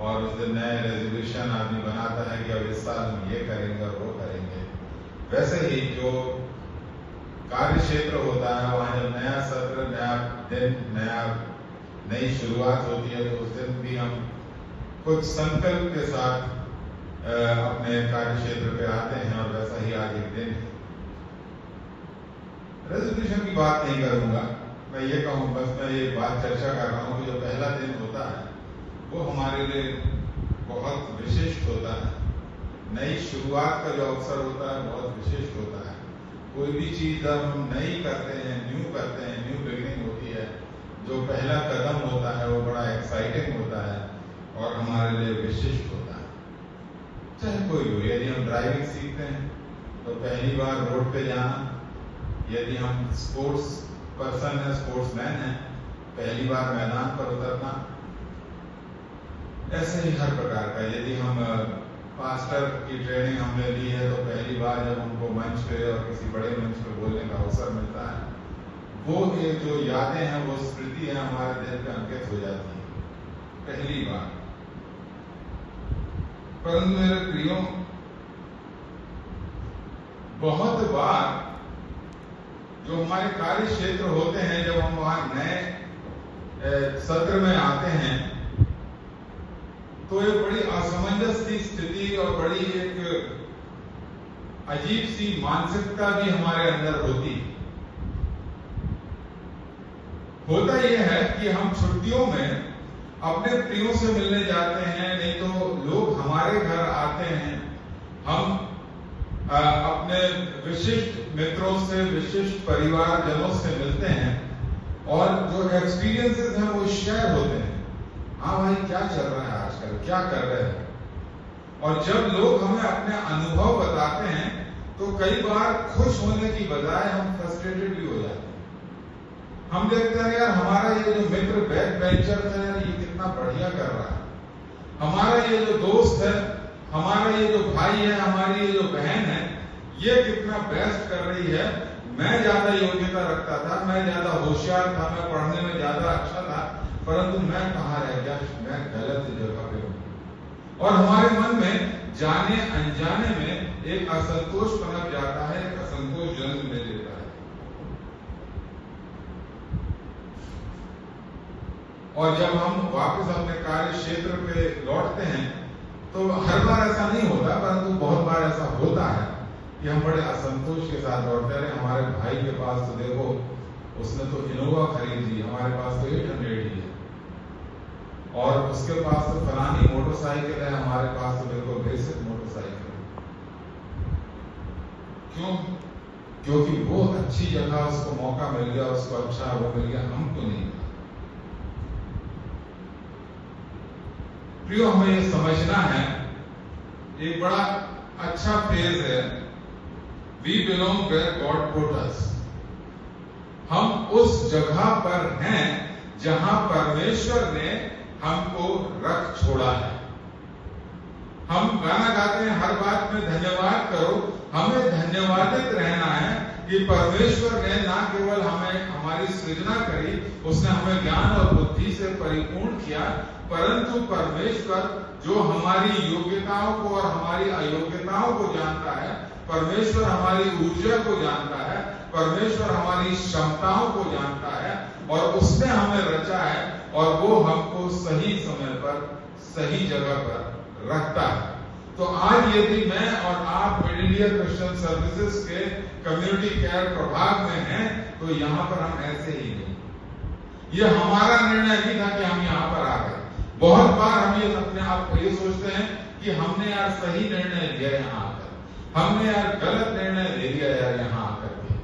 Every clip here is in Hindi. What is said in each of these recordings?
और उस दिन नए रेजोल्यूशन आदमी बनाता है कि अब इस साल हम ये करेंगे और वो करेंगे। वैसे ही जो कार्य क्षेत्र होता है, वहाँ जब नया सत्र, नया दिन, नई शुरुआत होती है, तो उस दिन भी हम कुछ संकल्प के साथ अपने कार्य क्षेत्र पे आते हैं। और वैसा ही आज एक दिन रेजोल्यूशन की बात नहीं करूंगा, मैं ये कहूँ, बस मैं ये बात चर्चा कर रहा हूँ कि जो पहला दिन होता है वो हमारे लिए बहुत विशिष्ट होता है। नई शुरुआत का जो अवसर होता है बहुत विशिष्ट होता है। कोई भी चीज जब हम नई करते हैं, न्यू बिगिनिंग होती है, जो पहला कदम होता है वो बड़ा एक्साइटिंग होता है और हमारे लिए विशिष्ट होता है। चाहे कोई हो, यदि हम ड्राइविंग सीखते हैं तो पहली बार रोड पे जाना, यदि हम स्पोर्ट्स पर्सन है, स्पोर्ट्समैन है, पहली बार मैदान पर उतरना, ऐसे ही हर प्रकार का। यदि हम पास्टर की ट्रेनिंग हमने ली है तो पहली बार जब हमको मंच पे और किसी बड़े मंच पे बोलने का अवसर मिलता है, वो एक जो यादें हैं, वो स्मृति है, हमारे दिल पे अंकित हो जाती है पहली बार। परंतु मेरे प्रियो, बहुत बार जो हमारे कार्य क्षेत्र होते हैं, जब हम वहां नए सत्र में आते हैं, तो ये बड़ी असमंजस की स्थिति और बड़ी एक अजीब सी मानसिकता भी हमारे अंदर होती है। होता यह है कि हम छुट्टियों में अपने प्रियों से मिलने जाते हैं, नहीं तो लोग हमारे घर आते हैं, हम अपने विशिष्ट मित्रों से, विशिष्ट परिवारजनों से मिलते हैं और जो एक्सपीरियंसेस हैं वो शेयर होते हैं। हाँ भाई, क्या चल रहा है आजकल, क्या कर रहे हैं। और जब लोग हमें अपने अनुभव बताते हैं तो कई बार खुश होने की बजाय हम फ्रस्ट्रेटेड भी हो जाते हैं। हम देखते हैं यार, हमारा ये जो मित्र बैक बेंचर है, ये कितना बढ़िया कर रहा है, हमारा ये जो दोस्त है, हमारा ये जो भाई है, हमारी ये जो बहन है, ये कितना बेस्ट कर रही है। मैं ज्यादा योग्यता रखता था, मैं ज्यादा होशियार था, मैं पढ़ने में ज्यादा अच्छा था, परंतु मैं कहाँ रह गया, मैं गलत जगह पे हूं। और हमारे मन में जाने अनजाने में एक असंतोष पनप जाता है, एक असंतोष जन्म ले लेता है। और जब हम वापस अपने कार्य क्षेत्र पे लौटते हैं तो हर बार ऐसा नहीं होता, परंतु बहुत बार ऐसा होता है कि हम बड़े असंतोष के साथ लौटते हैं। हमारे भाई के पास तो देखो, उसने तो इनोवा खरीद ली, हमारे पास तो 800 ही है, और उसके पास तो फलानी मोटरसाइकिल है, हमारे पास तो बिल्कुल बेसिक मोटरसाइकिल है। क्यों? क्योंकि वो अच्छी जगह उसको मौका मिल गया, उसको अच्छा वो मिल गया, हमको नहीं। प्रियो, हमें ये समझना है, एक बड़ा अच्छा फ्रेज है, we belong where God put us. हम उस जगह पर हैं जहां परमेश्वर ने हमको रख छोड़ा है। हम गाना गाते हैं, हर बात में धन्यवाद करो। हमें धन्यवादित रहना है कि परमेश्वर ने ना केवल हमें हमारी सृजना करी, उसने हमें ज्ञान और बुद्धि से परिपूर्ण किया, परंतु परमेश्वर जो हमारी योग्यताओं को और हमारी अयोग्यताओं को जानता है, परमेश्वर हमारी ऊर्जा को जानता है, परमेश्वर हमारी क्षमताओं को जानता है, और उसने हमें रचा है और वो हमको सही समय पर सही जगह पर रखता है। तो आज यदि मैं और आप मिडिल ईयर क्रिश्चियन सर्विसेज के कम्युनिटी केयर प्रभाग में हैं, तो यहाँ पर हम ऐसे ही नहीं। ये हमारा निर्णय भी था कि हम यहाँ पर आ गए। बहुत बार हम ये अपने आप को ये सोचते हैं कि हमने यार सही निर्णय लिया यहाँ आकर, हमने यार गलत निर्णय ले लिया यार यहाँ आकर के।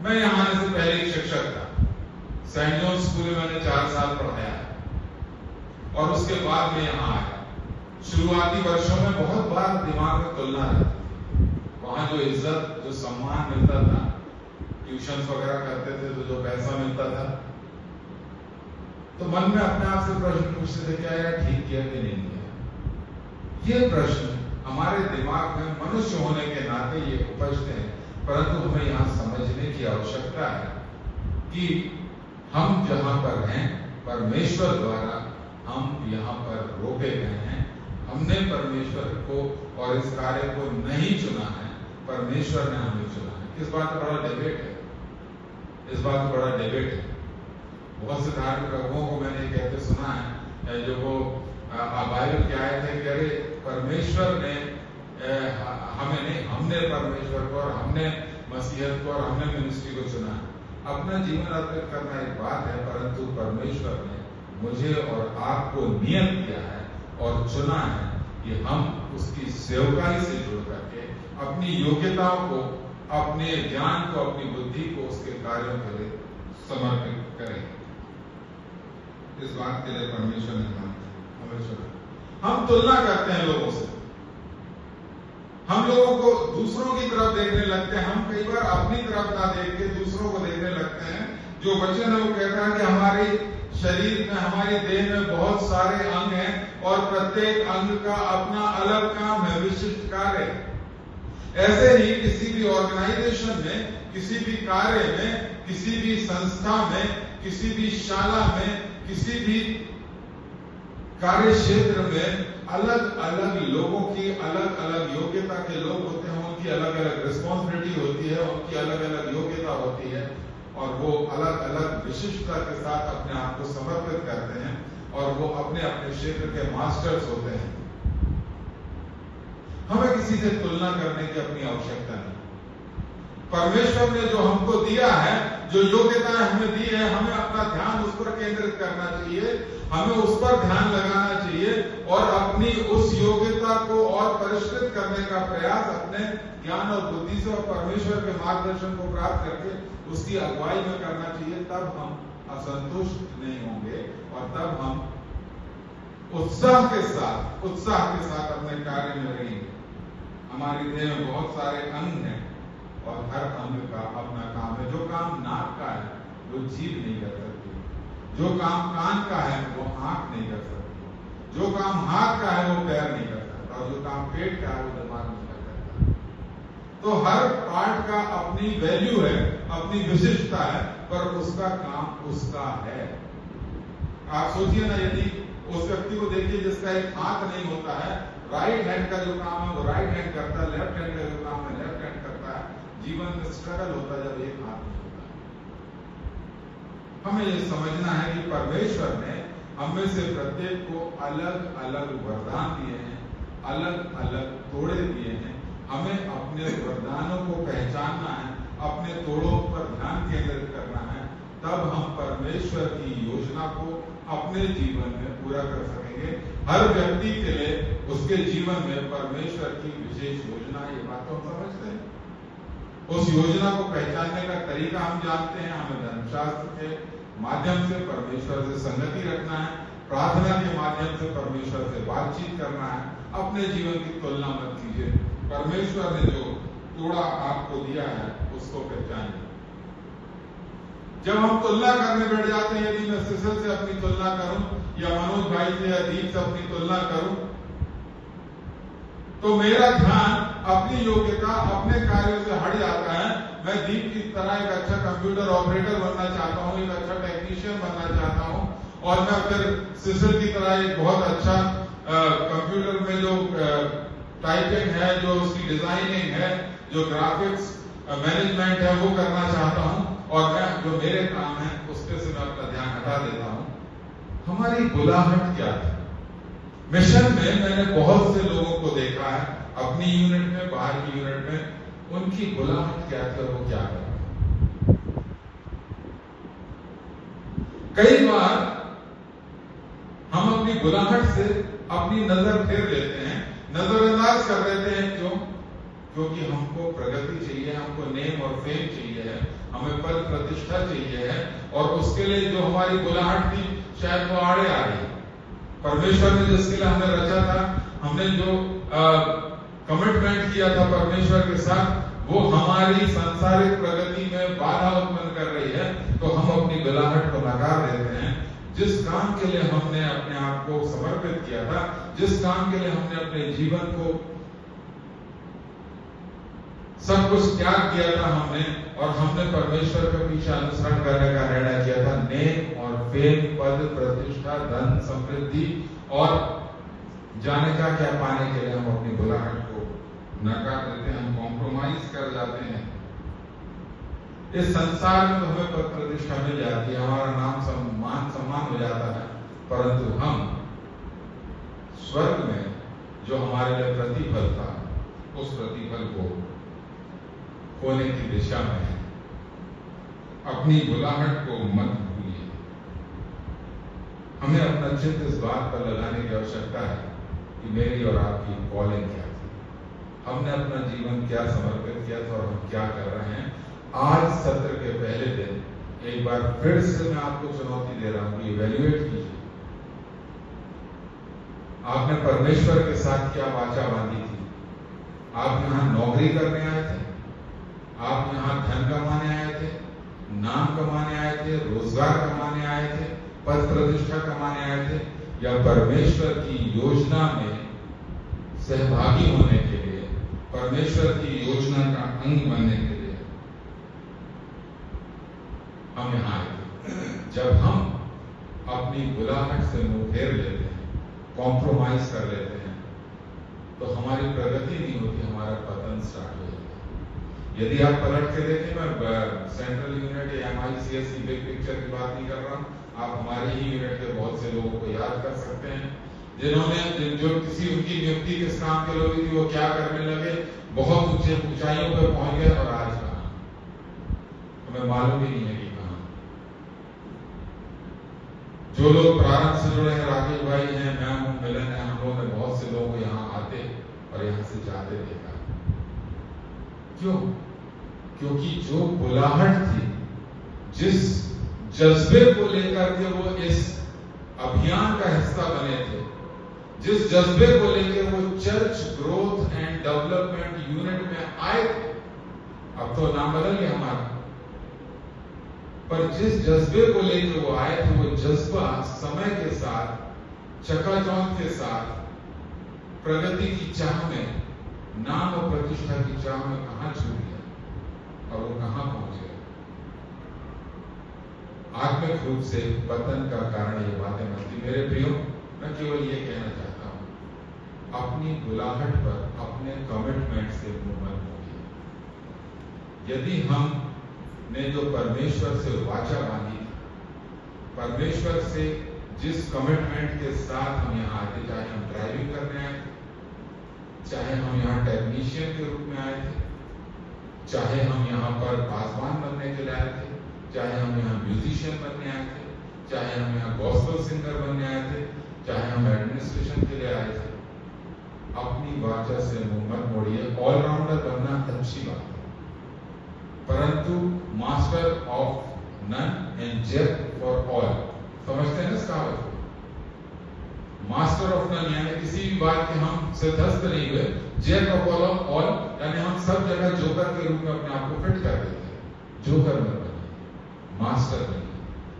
मैं यहाँ आने से पहले एक शिक्षक था, सेंट जॉन स्कूल में मैंने 4 साल पढ़ाया और उसके बाद में यहाँ आया। शुरुआती वर्षों में बहुत बार दिमाग में तुलना रहती, वहां जो इज्जत, जो सम्मान मिलता था, ट्यूशन वगैरह करते थे तो जो पैसा मिलता था, तो मन में अपने आप से प्रश्न पूछते थे, क्या यार ठीक किया कि नहीं किया। ये प्रश्न हमारे दिमाग में मनुष्य होने के नाते ये उपजते हैं, परंतु हमें यहाँ समझने की आवश्यकता है कि हम जहां पर हैं, परमेश्वर द्वारा हम यहाँ पर रोके गए हैं। हमने परमेश्वर को और इस कार्य को नहीं चुना है, परमेश्वर ने हमें चुना है। इस बात का बड़ा डिबेट है, इस बात का बड़ा डिबेट है। बहुत से धार्मिक लोगों को मैंने कहते सुना है, जो वो बाइबल के आए थे कि अरे परमेश्वर ने हमें नहीं, हमने परमेश्वर को और हमने मसीहत को और हमने मिनिस्ट्री को चुना है। अपना जीवन अर्पित करना एक बात है, परंतु परमेश्वर ने मुझे और आपको नियत किया है और चुना है कि हम उसकी सेवकाई से जुड़ करके अपनी योग्यताओं को, अपने ज्ञान को, अपनी बुद्धि को उसके कार्यों के लिए समर्पित करें। इस बात के लिए परमेश्वर ने हमें चुना। हम तुलना करते हैं लोगों से, हम लोगों को दूसरों की तरफ देखने लगते हैं। हम कई बार अपनी तरफ ना देख के दूसरों को देखने लगते हैं। जो वचन है वो कहता है कि हमारे शरीर में, हमारी देह में बहुत सारे अंग हैं और प्रत्येक अंग का अपना अलग काम है, विशिष्ट कार्य। ऐसे ही किसी भी ऑर्गेनाइजेशन में, किसी भी कार्य में, किसी भी संस्था में, किसी भी शाला में, किसी भी कार्य क्षेत्र में अलग अलग लोगों की अलग अलग योग्यता के लोग होते हैं। उनकी अलग अलग रिस्पॉन्सिबिलिटी होती है, उनकी अलग अलग योग्यता होती है और वो अलग अलग विशिष्टता के साथ अपने आप को समर्पित करते हैं और वो अपने अपने क्षेत्र के मास्टर्स होते हैं। हमें किसी से तुलना करने की अपनी आवश्यकता नहीं। परमेश्वर ने जो हमको दिया है, जो योग्यता हमें दी है, हमें अपना ध्यान उस पर केंद्रित करना चाहिए, हमें उस पर ध्यान लगाना चाहिए और अपनी उस योग्यता को और परिष्कृत करने का प्रयास अपने ज्ञान और बुद्धि से और परमेश्वर के मार्गदर्शन को प्राप्त करके उसकी अगुवाई में करना चाहिए। तब हम असंतुष्ट नहीं होंगे और तब हम उत्साह के साथ अपने कार्य में रहेंगे। हमारी देह में बहुत सारे अंग हैं और हर अंग का अपना काम है। जो काम नाक का है वो जीभ नहीं कर सकती, जो काम कान का है वो आंख नहीं कर सकती, जो काम हाथ का है वो पैर नहीं कर सकता और जो काम पेट का है वो दिमाग नहीं कर सकता। तो हर पार्ट का अपनी वैल्यू है, अपनी विशिष्टता है, पर उसका काम उसका है। आप सोचिए ना, यदि उस व्यक्ति को देखिए जिसका एक हाथ नहीं होता है, राइट हैंड का जो काम है वो राइट हैंड करता है, लेफ्ट हैंड का जो काम है लेफ्ट हैंड करता है। जीवन में स्ट्रगल होता है जब एक हाथ नहीं होता है। हमें ये समझना है कि परमेश्वर ने हमें से प्रत्येक को अलग अलग वरदान दिए हैं, अलग अलग तोड़े दिए हैं। हमें अपने वरदानों को पहचानना है, अपने तोड़ों पर ध्यान केंद्रित करना है, तब हम परमेश्वर की योजना को अपने जीवन में पूरा कर सकेंगे। हर व्यक्ति के लिए उसके जीवन में परमेश्वर की विशेष योजना, ये बात तो हम समझते हैं। उस योजना को पहचानने का तरीका हम जानते हैं। हमें धर्मशास्त्र के माध्यम से परमेश्वर से संगति रखना है, प्रार्थना के माध्यम से परमेश्वर से बातचीत करना है। अपने जीवन की तुलना मत कीजिए, परमेश्वर ने जो तोड़ा आपको दिया है उसको पहचानिए। जब हम तुलना करने बैठ जाते हैं, यदि मैं सिसल से अपनी तुलना करूं या मनोज भाई से या दीप से अपनी तुलना करूं, तो मेरा ध्यान अपनी योग्यता, अपने कार्यों से हट जाता है। मैं दीप की तरह एक अच्छा कंप्यूटर ऑपरेटर बनना चाहता हूं, एक अच्छा टेक्नीशियन बनना चाहता हूं, और मैं फिर सिसल की तरह एक बहुत अच्छा कंप्यूटर में जो टाइपिंग है, जो उसकी डिजाइनिंग है, जो ग्राफिक्स मैनेजमेंट है, वो करना चाहता हूं, और मैं जो मेरे काम है उसके से मैं अपना ध्यान हटा देता हूं। हमारी बुलाहट क्या है? मिशन में मैंने बहुत से लोगों को देखा है, अपनी यूनिट में, बाहर की यूनिट में, उनकी बुलाहट क्या थी और वो क्या कर रहे। कई बार हम अपनी बुलाहट से अपनी नजर फेर लेते हैं, नजरअंदाज कर देते हैं। क्यों? क्योंकि हमको प्रगति चाहिए, हमको नेम और फेम चाहिए है, हमें पद प्रतिष्ठा चाहिए है, और उसके लिए जो हमारी बुलाहट थी शायद वो आड़े आ रही। परमेश्वर ने जिसके लिए हमें रचा था, हमने जो कमिटमेंट किया था परमेश्वर के साथ, वो हमारी सांसारिक प्रगति में बाधा उत्पन्न कर रही है, तो हम अपनी बुलाहट को नकार देते हैं। जिस काम के लिए हमने अपने आप को समर्पित किया था, जिस काम के लिए हमने अपने जीवन को सब कुछ त्याग किया था हमने, और हमने परमेश्वर के पीछे अनुसरण करने का निर्णय किया था। नेम और फेम, पद, प्रतिष्ठा, धन, समृद्धि और जाने का क्या पाने के लिए हम अपनी बुलाहट को नकार देते हैं, हम कॉम्प्रोमाइज कर जाते हैं। इस संसार में तो हमें पद प्रतिष्ठा मिल जाती है, हमारा नाम सम्मान हो जाता है, परंतु हम स्वर्ग में जो हमारे लिए प्रतिफल था, उस प्रतिफल को खोने की दिशा में है। अपनी बुलाहट को मत भूलिए। हमें अपना चित्त इस बात पर लगाने की आवश्यकता है कि मेरी और आपकी कॉलिंग क्या थी, हमने अपना जीवन क्या समर्पित किया था और हम क्या कर रहे हैं। आज सत्र के पहले दिन एक बार फिर से मैं आपको चुनौती दे रहा हूं कि इवैल्यूएट कीजिए। आपने परमेश्वर के साथ क्या वाचा बांधी थी? आप यहां नौकरी करने आए थे? आप यहां धन कमाने आए थे, नाम कमाने आए थे, रोजगार कमाने आए थे, पद प्रतिष्ठा कमाने आए थे, या परमेश्वर की योजना में सहभागी होने के लिए, परमेश्वर की योजना का अंग बनने के लिए हम यहां आए थे? जब हम अपनी बुलाहट से मुंह फेर लेते हैं, कॉम्प्रोमाइज कर लेते हैं, तो हमारी प्रगति नहीं होती, हमारा पतन स्टार्ट हो जाता है। यदि आप पलट के देखें, मैं सेंट्रल यूनिट या MICSE बिग पिक्चर की बात नहीं कर रहा हूं, आप हमारे ही यूनिट के बहुत से लोगों को याद कर सकते हैं जिन्होंने जो किसी उनकी नियुक्ति किस काम के लोग थी, वो क्या करने लगे, बहुत ऊंचे ऊंचाइयों पर पहुंच गए, और आज कहां हमें मालूम ही नहीं है कि कहां। जो लोग प्रारंभ से जुड़े हैं, राकेश भाई हैं, मैं हूं, मिलन है, हम लोगों ने बहुत से लोग यहाँ आते और यहाँ से जाते देखा। क्यों? क्योंकि जो बुलाहट थी, जिस जज्बे को लेकर के वो इस अभियान का हिस्सा बने थे, जिस जज्बे को लेकर वो church growth and development unit में आए थे, अब तो नाम बदल गया हमारा, पर जिस जज्बे को लेकर वो आए थे, वो जज्बा समय के साथ, चकाचौंध के साथ, प्रगति की चाह में, नाम और प्रतिष्ठा की चाह में कहां छूट गया और वो कहां पहुंच गया। आत्मिक रूप से पतन का कारण ये बातें बनती। मेरे प्रियो, मैं केवल ये कहना चाहता हूं, अपनी बुलाहट पर, अपने कमिटमेंट से मुंह मत मोड़िए। यदि हम ने जो परमेश्वर से वाचा बांधी, परमेश्वर से जिस कमिटमेंट के साथ हम यहाँ आते, चाहे हम ड्राइविंग करने आए थे, चाहे हम यहाँ टेक्नीशियन के रूप में आए थे, चाहे हम यहाँ पर पासवान बनने के लिए आए थे, चाहे हम यहाँ म्यूजिशियन बनने आए थे, चाहे हम यहाँ गॉस्पेल सिंगर बनने आए थे, चाहे हम एडमिनिस्ट्रेशन के लिए आए थे, अपनी वाचा से मुंह मत मोड़िए। ऑलराउंडर बनना अच्छी बात है, परंतु master of none and jack for all, समझते हैं इस कहावत को? मास्टर ऑफ नन यानी किसी भी बात के हम सिद्धस्त नहीं हुए, जैक ऑफ ऑल यानी हम सब जगह जोकर के रूप में अपने आप को फिट कर देते हैं। जोकर मत बनिए, मास्टर बनिए।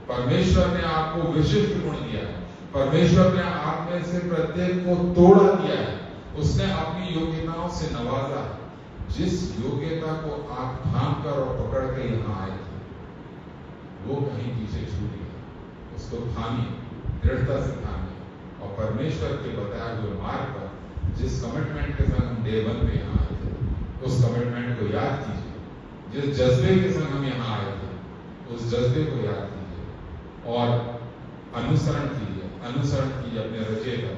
परमेश्वर ने आपको विशिष्ट गुण दिया है, परमेश्वर ने आप में से प्रत्येक को तोड़ा दिया है, उसने अपनी योग्यताओं से नवाजा है। जिस योग्यता को आप थाम कर और पकड़ के यहाँ आए थे, वो कहीं पीछे छूट गया, उसको थामिए, दृढ़ता से थामिए, और परमेश्वर के बताए हुए मार्ग पर, जिस कमिटमेंट के संग हम डे 1 पे यहाँ आए थे, उस कमिटमेंट को याद कीजिए। जिस जज्बे के संग हम यहाँ आए थे, उस जज्बे को याद कीजिए और अनुसरण कीजिए अपने रचयिता,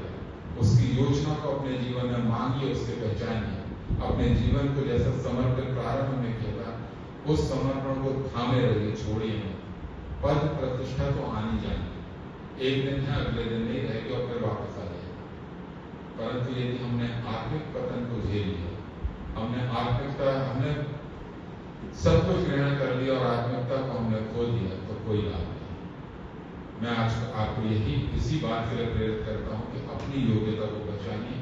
उसकी योजना को अपने जीवन में मांगिए, उससे पहचानिए। अपने जीवन को जैसा समर्पण प्रारंभ में किया था, उस समर्पण को थामे रहिए, छोड़िए नहीं। पद प्रतिष्ठा तो आनी जाएगी, एक दिन है, अगले दिन नहीं रहेगी और फिर वापस आ जाएगी। परंतु यदि हमने आत्मिक पतन को झेल लिया, हमने सब कुछ ग्रहण कर लिया और आत्मिकता को हमने खो दिया, तो कोई लाभ नहीं। मैं आज आपको इसी बात के लिए प्रेरित करता हूं कि अपनी योग्यता को पहचानिए,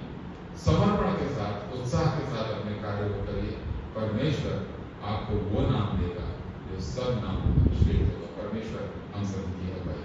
समर्पण के साथ, उत्साह के साथ अपने कार्य को करिए। परमेश्वर आपको वो नाम देगा जो सब नाम श्रेष्ठ होगा। परमेश्वर हम सब की है भाई।